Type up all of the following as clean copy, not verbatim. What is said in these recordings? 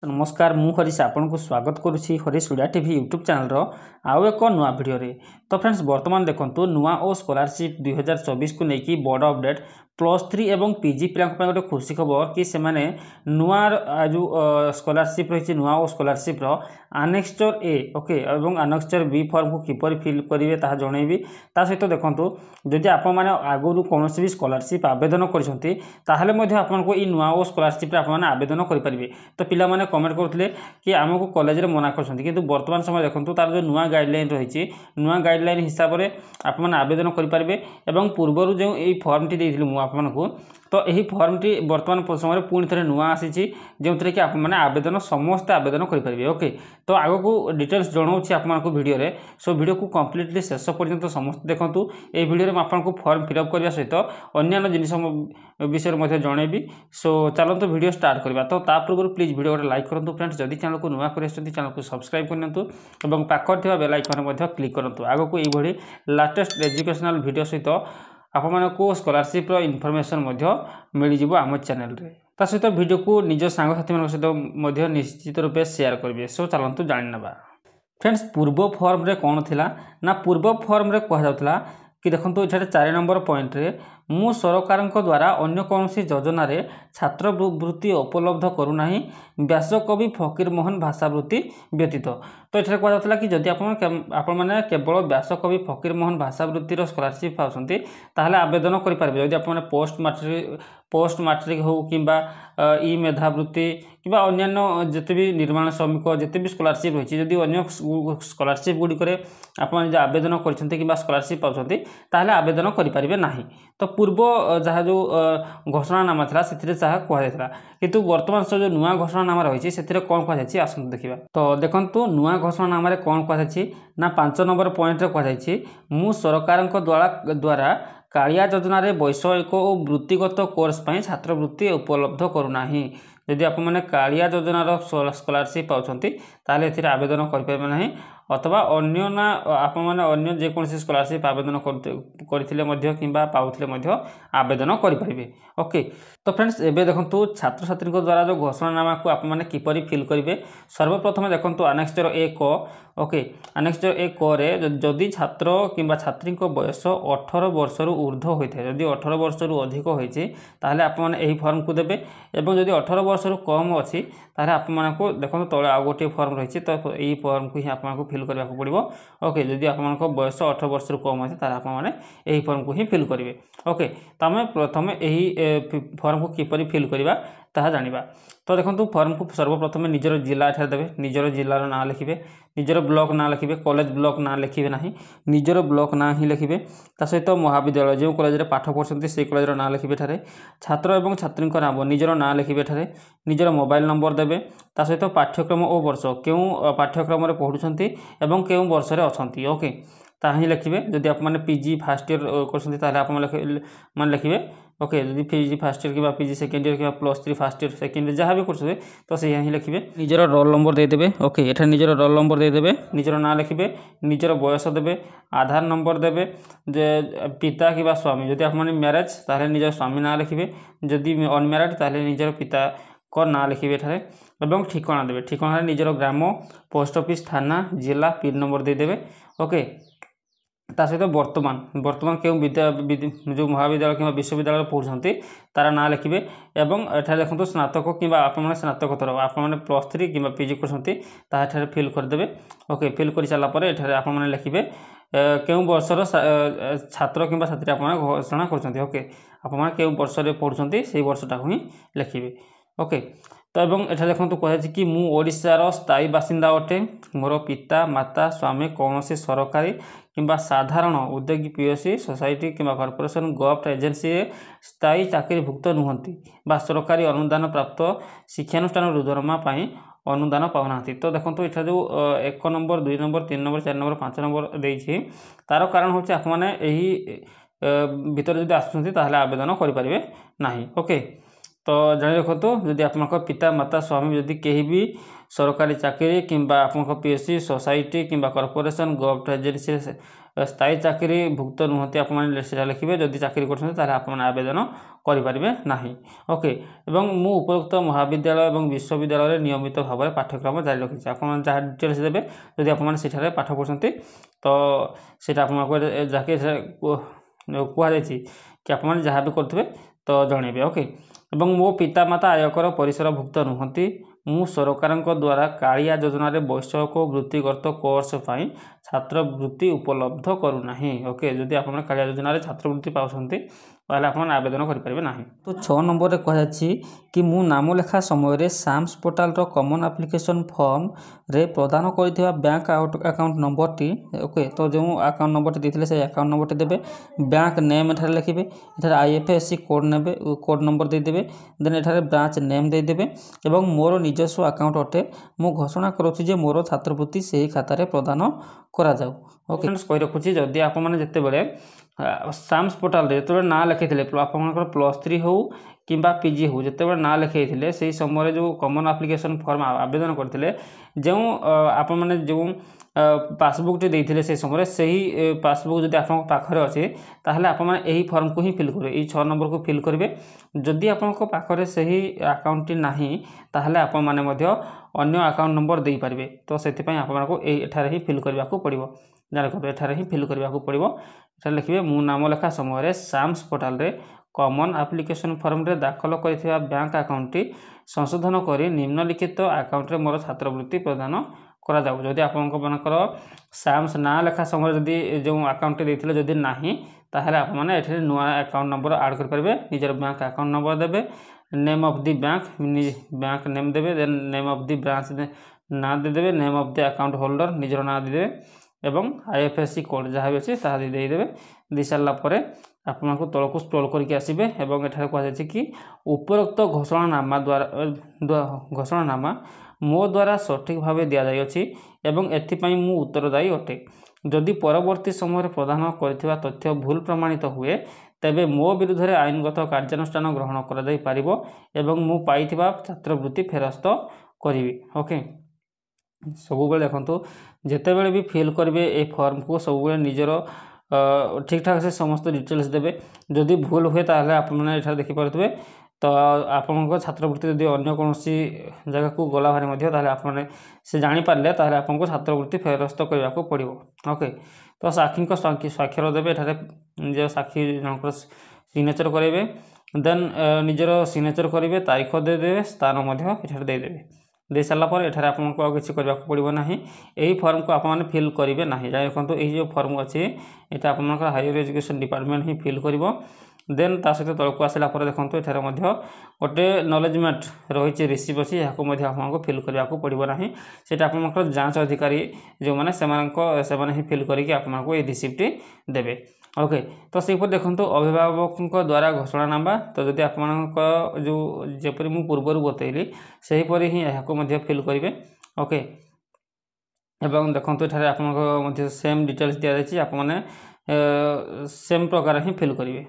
नमस्कार मु हरीश आपन को स्वागत करुच्ची Harish Odia TV YouTube channel रो आउ एक नुआ वीडियो रे। तो फ्रेंड्स वर्तमान देखंतु नुआ और स्कॉलरशिप 2024 को लेकिन बड़ अपडेट +3 एवं पीजी पिला गोटे खुशी खबर कि से माने नुआ जो स्कॉलरशिप रही नुआ और स्कॉलरशिप रो आनेक्स्चर ए ओके एवं आनेक्स्चर बी फॉर्म को किपर फिल करेंगे ताहा जनइबी। ता सहित देखंतु जदि आपण माने आगुरु कोनोसी भी स्कॉलरशिप आवेदन करछंती ताहले मध्ये आपनको ई नुआ और स्कॉलरशिप रे आपण माने आवेदन करि परिबे। तो पिला माने कमेंट करथिले कि आमको कॉलेज रे मना करछंती किंतु वर्तमान समय देखंतु तार जो नुआ गाइडलाइन रही नुआ गाइडलाइन हिसाब रे आपण माने आवेदन करि परिबे। एवं पूर्वरु जो एई फॉर्म टी देथिलु मु आपनको तो यही फॉर्म टी वर्तमान समय पुणी थे नुआ आसी जो थे कि आप आवेदन समस्त आवेदन करेंगे। ओके तो आग को डिटेल्स जनाऊँगी आपको वीडियो रे सो वीडियो को कंप्लीटली शेष पर्यंत समस्त देखूँ। ये वीडियो में आपको फॉर्म फिलअप करने सहित अन्य जिनिस विषय जनइबी। सो चलते वीडियो स्टार्ट करवा। तो पूर्व प्लीज वीडियो गोटे लाइक करूँ फ्रेंड्स, जदि चैनल को नुआ कर चैनल को सब्सक्राइब करनी पाखर बेल आइकन क्लिक करूँ। आग को ये लाटेस्ट एजुकेशनल वीडियो सहित आप स्कॉलरशिप इनफॉरमेशन मिल जाव आम चैनल रे। ता सहित वीडियो को निज सांगसाथी मान सहित निश्चित रूपे शेयर करेंगे। सो चलतु जाना फ्रेंड्स पूर्व फॉर्म रे कौन थिला ना पूर्व फॉर्म रे कह जाउतला कि देखंतु एठारे 4 नंबर पॉइंट रे मु सरकार द्वारा अन्य कौन सी योजना रे छात्रवृत्ति उपलब्ध करूना व्यासकवि फकीरमोहन भाषावृत्ति व्यतीत। तो ये कह जाता कि जदि आपण मैंने केवल व्यासकवि फकीरमोहन भाषावृत्तिर स्कॉलरशिप पाउछंती ताहले आवेदन करि पारबे। जदि आपण पोस्ट मैट्रिक हो किंबा ई मेधावृत्ति किंबा अन्य जिते भी निर्माण श्रमिक जिते भी स्कॉलरशिप रही जदि अन्य स्कॉलरशिप गुड़िक आपड़ आवेदन करछंती किंबा स्कॉलरशिप पाउछंती ताहले आवेदन करि पारिबे नाही। तो पूर्व जहाँ जो घोषणानामा था से कहला किंतु वर्तमान जो नुआ घोषणानामा रही से कौन कहुई आसतु देखा। तो देखंतु नुआ घोषणानामा कौन कहुई ना 5 नंबर पॉइंट रे कहुई मु सरकार द्वारा कालिया योजना रे वैषयिक और वृत्तिगत कोर्स पर छात्रवृत्ति उपलब्ध करूना। जदि आप मैंने कालिया योजनार स्कॉलरशिप पाउछंती ताहले एथिरे आवेदन करिपारबे नाही अथवा अन्य ना आप मैंने अन्य जेकोसी स्कॉलरशिप आवेदन करथिले मध्य किंबा पाउथिले मध्य आवेदन करिपारिबे। ओके तो फ्रेंड्स एबे देखंतु छात्र छात्री द्वारा जो घोषणानामा को आप मैंने किपरि फिल करेंगे। सर्वप्रथम देखंतु आनेक्स्चर ए क ओके आनेक्स्चर ए क रे जदि छात्र किंबा छात्री बयस 18 वर्ष रु ऊर्ध्व होता है जदि 18 वर्ष रु अधिक होइछि ताहले आप मैंने एही फॉर्म को देबे। एवं जदि 18 वर्ष रु कम अछि ताहले आप मानको देखंतु तळे आ गोटे फॉर्म रही तो एही फॉर्म को ही आप मानको फिल करबा को पड़िबो। ओके जदि आप मानको बयस 18 वर्ष रु कम अछि ताहले आप माने एही फॉर्म को ही फिल करिवे। ओके तो आम प्रथम एही फॉर्म को किपरि फिल करबा ताहा जानिबा। तो देखंतु फॉर्म को सर्वप्रथम निजर जिला एठार देबे, निजर जिलार नाम लिखिबे, निजर ब्लॉक नाम लिखिबे, कॉलेज ब्लॉक नाम लिखिबे नाही निजर ब्लॉक नाम ही लिखिबे। ता सहित महाविद्यालय जो कॉलेज रे पाठ पढ़छंती से कॉलेज रो नाम लिखिबे एठारे, छात्र एवं छात्री नाम निजर नाम लिखिबे एठारे, निजर मोबाइल नंबर देबे। ता सहित पाठ्यक्रम और वर्ष केउ पाठ्यक्रम रे पढुछंती एवं केउ वर्ष रे अछंती ओके ताहा ही लिखिबे। जदि आप माने पीजी फर्स्ट ईयर करछंती ताहले आप माने लिखिबे। ओके जदि पीजी फर्स्ट ईयर कि पीजी सेकेंड ईयर कि +3 फर्स्ट ईयर सेकेंड ईयर जहाँ भी करछे तो से ही लिखिबे। निजर रोल नंबर दे देबे। ओके एठा निजर रोल नंबर दे देबे, निजर नाम लिखिबे, निजर बयस देबे, आधार नंबर देबे, जे पिता कि स्वामी जदि आप माने मैरिज ताहले निजर स्वामी नाम लिखिबे, जदि अनमैरिड ताहले निजर पिता को नाम लिखिबे एठारे एवं ठिकाना देबे। ठिकाना निजर ग्राम पोस्ट ऑफिस थाना जिला पिन नंबर दे देबे। ओके ता सहित वर्तमान केउ जो महाविद्यालय कि विश्वविद्यालय पढ़ुछंती तार नाम लिखिबे। एवं एठारे देखंतु स्नातक कि आप स्नातकोत्तर आप +3 कि पीजी करछंती ताहा एठारे फिल कर देबे। ओके फिल कर सारा पर एठारे आप लिखिबे केउ वर्षर छात्र कि छात्री आप घोषणा करछंती। ओके आप केउ वर्ष रे पढ़ुछंती से वर्षटा ही लिखिबे। ओके तो एवं एठा देखंतु कहै कि मु ओडिशार स्थायी बासिंदा अटे, मोर पिता माता स्वामी कौन सरकारी किंबा साधारण उद्योगी पीएससी सोसाइटी किंबा कॉर्पोरेशन गवर्नमेंट एजेंसी स्थायी चाकरीभुक्त नुहंती बा सरकारी अनुदान प्राप्त शिक्षानुष्ठान दरमा पाई अनुदान पाऊना। तो देखो ये जो 1 number 2 number 3 number 4 number 5 number देछि तार कारण होछि आप माने एही भीतर जदि आसुछंती ताहले आवेदन करि परिबे नाही। ओके तो जानि रखतु जदि आपनक पिता माता स्वामी जदि केही भी सरकारी चाकरी किंबा आपनक पीएससी सोसाइटी किंबा कॉर्पोरेशन गवर्नमेंट एजेंसी स्थायी चाकरी भुक्त नुहति आपने से लिखे जदि चाकरी करते आपने आवेदन करें ना। ओके एवं मु उपरोक्त महाविद्यालय और विश्वविद्यालय नियमित भाव में पाठ्यक्रम जारी रखी आप जहाँ डिटेल्स देते जदि आपने पाठ पढ़ते तो सीटा आपको जहाँकि कहुई कि आपने जहाँ भी करेंगे तो जनइबे। ओके एवं मो पितामाता आयकर परिसर भुक्त नुहति मु सरकार द्वारा कालिया योजना वैषयिक वृत्तिगत कोर्स पर छात्रवृत्ति उपलब्ध करूना। ओके जदि आप कालिया योजना छात्रवृत्ति पाँच ताहले आप आवेदन करेंगे ना। तो 6 नंबर रे कहुच्छी कि मु नाम लेखा समय साम्स पोर्टाल रो कॉमन एप्लिकेशन फॉर्म रे प्रदान करथिबा बैंक अकाउंट नंबर टी। ओके तो जो अकाउंट नंबर टी देथिले से अकाउंट नंबर टी देबे बैंक नेम एठारे लिखिबे एठारे आईएफएससी कोड नेबे कोड नंबर दे देबे देन एठारे ब्रांच नेम दे देबे एवं मोर निजस्व अकाउंट अटे मु घोषणा करूछि जे मोर छात्रवृत्ति सेही खाता रे प्रदान करा जाऊ। ओके फ्रेंड्स कहि रखुछि जदि आप माने जते बेले साम्स पोर्टाल जो ना लिखी आप +3 हो कि पीजी हो जिते ना लिखे से समय जो कॉमन एप्लिकेशन फॉर्म आवेदन करते जो आप मैंने जो पासबुक टी देते से समय से ही पासबुक जब आप पाखे अच्छे ताहले आप यही फॉर्म को ही फिल करेंगे यही 6 नंबर को फिल करेंगे जदि आप पाखे से ही अकाउंट टी नहीं ताहले आप मैंने अन्य अकाउंट नंबर दे पारे तो से आपको एठारे ही फिल करने को पड़ो जान रखो एठारे ही फिल करने को पड़ो एठारे लिखिए मु नाम लेखा समय साम्स पोर्टाल रे कॉमन एप्लिकेशन फॉर्म रे दाखल करथिबा बैंक अकाउंट टी संशोधन करी निम्नलिखित अकाउंट रे मोर छात्रवृत्ति प्रदान करा जाऊ। जदि आपनकर साम्स ना लेखा समय जदि जो अकाउंट देथिले जदि नाही ताहले आप माने एठारे नुआ अकाउंट नंबर ऐड कर परबे निजर बैंक अकाउंट नंबर देबे name of the bank name देबे then name of the branch ना दे देबे name of the account holder निजर ना दे देबे एवं आईएफएससी कोड जहाँ भी अच्छे ताहा दे देबे दे सारा पर आपको तलक स्क्रॉल करके आसबे एवं एठारे कहुच्छे कि उपरोक्त घोषणानामा घोषणानामा मो द्वारा सठिक भाव दि जाइए एवं एथिपाई मु उत्तरदायी अटे जदि परवर्ती समय प्रदान करथिबा तथ्य भूल प्रमाणित हुए तेबे मो विरुद्ध रे आईनगत कार्यानुष्ठान ग्रहण करा जाई पारिबो एवं मु पाइथिबा छात्रवृत्ति फेरस्त करिवि। ओके सब बेले देखो जिते बड़े भी फिल करेंगे ये फॉर्म को सब बेले निजर ठीक ठाक से समस्त डिटेल्स देवे जदि भूल हुए ताहले आपने एठारे देखिपे तो आपन छात्रवृत्ति जदि अन्य कौन जगह को गला भारी आपने से जानीपारे ताहले आपको छात्रवृत्ति फेरस्त करने को पड़ो। ओके तो साक्षी स्वाक्षर देवे एठारे निज साक्षी जनकर सिग्नेचर करेंगे देन निजर सिग्नेचर करेंगे तारीख देदेवे स्थान एठारे देदेवे दे सारा पर एठारे आपको किसी करने को पड़ो ना यही फॉर्म को आपने फिल करेंगे ना जान रखु ये जो फॉर्म अच्छे यहाँ आप हायर एजुकेशन डिपार्टमेंट ही फिल कर देन ता सहित तलक आसला देखो ये गोटे नॉलेजमेंट रही रिसीव अच्छी यहाँ आपको फिल करने को पड़ो ना से आप जांच अधिकारी जो मैंने से ही फिल करके आपको ये रिसीप्ट देवे। ओके तो सेपर देखो अभिभावकों द्वारा घोषणानामा तो जदि आप जो जपरी मु पूर्वर बतैली सेहीपरि ही यहाँ फिल करेंगे। ओके एवं देखो ये आपको सेम डिटेल्स दि जाए आपने सेम प्रकार ही फिल करेंगे।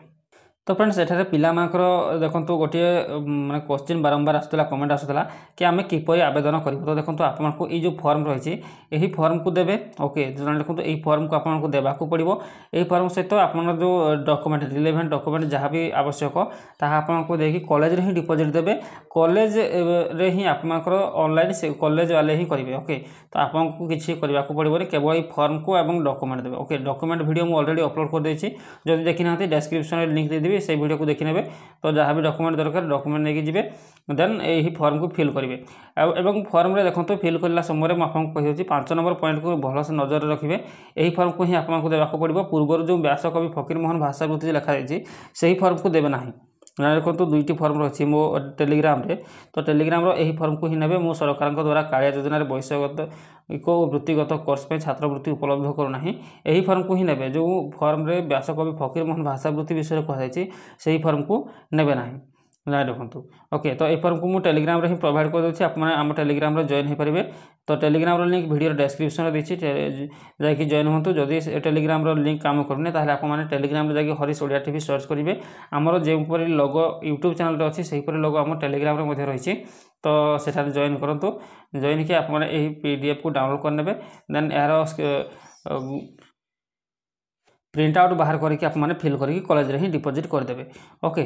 तो फ्रेंड्स एठारे पिला मानकर देखो गोटे माने क्वेश्चन बारंबार आसुला कमेंट आसुला कि आमे किपरि आवेदन करिबो तो देखो आपको ये जो फॉर्म रही यही फॉर्म को देबे। ओके जन देखो ये फॉर्म को आपको देबाकू पड़िबो यही फॉर्म सहित आपन जो डॉक्यूमेंट रिलेवेंट डॉक्यूमेंट जहाँ भी आवश्यक ताहा आपको देकी कॉलेज रे ही डिपॉजिट देबे कॉलेज रे ही आपनकर ऑनलाइन से कॉलेज वाले ही करेंगे। ओके तो आपको किसी करने को पड़ो केवल ये फॉर्म को एवं डॉक्यूमेंट देबे। ओके डॉक्यूमेंट वीडियो मुझे ऑलरेडी अपलोड कर देछि जदि देखि ना डिस्क्रिप्शन में लिंक दे देबी से वीडियो को देखि नेबे तो जहाँ भी डॉक्यूमेंट दरकार डॉक्यूमेंट लेके जिबे देन यही फॉर्म को फिल करेंगे। एवं फॉर्म रे देखो फिल करला समय मैं आपको कही 5 नंबर पॉइंट को भल से नजर रखिए यही फॉर्म को ही आपको देवाक पड़ो पूर्वर जो व्यासकवि फकीरमोहन भाषावृत्ति लिखाई से ही फॉर्म को देवे ना देखो दुईटी फॉर्म रही मो टेलीग्राम रे तो टेलीग्राम रो यही फॉर्म को ही नेबे मो सरकार द्वारा कालिया योजना वैषयिक वृत्तिगत कोर्स पे छात्रवृत्ति उपलब्ध करूना यही फॉर्म को ही नेबे जो फॉर्म रे व्यासकवि फकीरमोहन भाषावृत्ति विषय कहुई से ही फॉर्म को नेबे ना जान रखु। ओके तो ये फॉर्म को मुझे टेलीग्राम रे ही प्रोवाइड कर दूसरी आप टेलीग्राम रे जॉइन हो पारे तो टेलीग्राम लिंक वीडियो डिस्क्रिप्शन देती जाकि जॉइन हूँ जदि टेलीग्राम लिंक काम करूनी ताहले आपने टेलीग्राम जाकि हरीश ओडिया टीवी सर्च करेंगे आमर जोपरी लोगो यूट्यूब चैनल अच्छी से लोगो आम टेलीग्राम रही तो सेठारे जॉइन करूँ जॉइन कि आपने पीडीएफ को डाउनलोड करने देन यार प्रिंट आउट बाहर करके आप फिल करके कॉलेज रे ही डिपोजिट करदेवे। ओके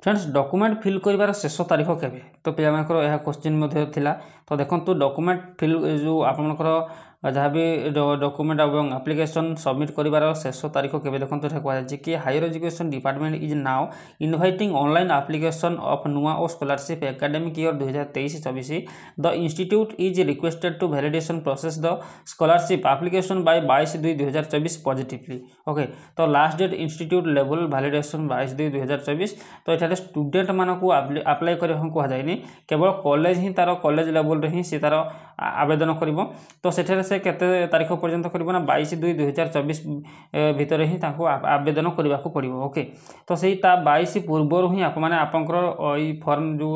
फ्रेंड्स डॉक्यूमेंट फिल कर शेष तारीख केवे तो पे यह क्वेश्चन थिला। तो देखो डॉक्यूमेंट फिल जो आपंकर जहाँ भी डॉक्यूमेंट और एप्लिकेशन सबमिट कर शेष तारीख केवे देखो कहुच्छे कि higher education department is now inviting online application of नुआ और scholarship academic year 2023-24 the institute is requested to validation process the scholarship application by 22/2/2024 positively. Okay तो last date institute level validation 22/2/2024। तो ये स्टूडेंट मानक apply करने कहुनि केवल college ही तार college level रे ही सी तार आवेदन करिवो। तो सेठे से केते तारीख पर्यंत करिवो ना 22/2/2024 भितर ही ताको आवेदन करने को पड़ो। ओके तो सही 22 पूर्व ही आप आपंकर ई फॉर्म जो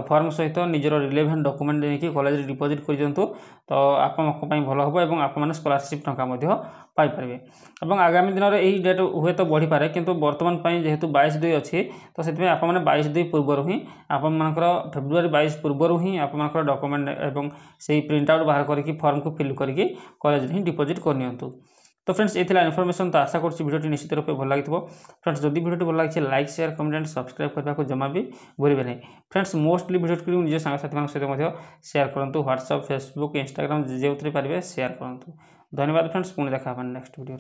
फॉर्म सहित निजर रिलेवेंट डॉक्यूमेंट नहीं कॉलेज डिपोजिट कर दिंतु तो आपंपाई भल हम और आपने स्कॉलरशिप टंका पाइपर। और आगामी दिन में यही डेट हुए तो बढ़ी पारे किंतु वर्तमान जेहेतु 22/2 अच्छी तो से आपने 22/2 पूर्व ही आपर फेब्रुआरी 22 पूर्व ही आपर डॉक्यूमेंट और से प्रिंट आउट बाहर करके फॉर्म को फिल करके कॉलेज ही डिपोजिट करनी। तो फ्रेंड्स ये इनफॉरमेशन तो आशा करुँच भिडियोटी निश्चित रूप भल लगी। फ्रेंड्स जदि भिडियोटी भल लगी like share comment and subscribe करने को जमा भी भूलें नहीं। फ्रेंड्स मोस्टली भिडियो निज सांगसाथी सहित शेयर करूँ व्हाट्सएप फेसबुक इंस्टाग्राम जो पारे शेयर करूँ। धन्यवाद फ्रेंड्स पुणी देखा नेक्स्ट वीडियो।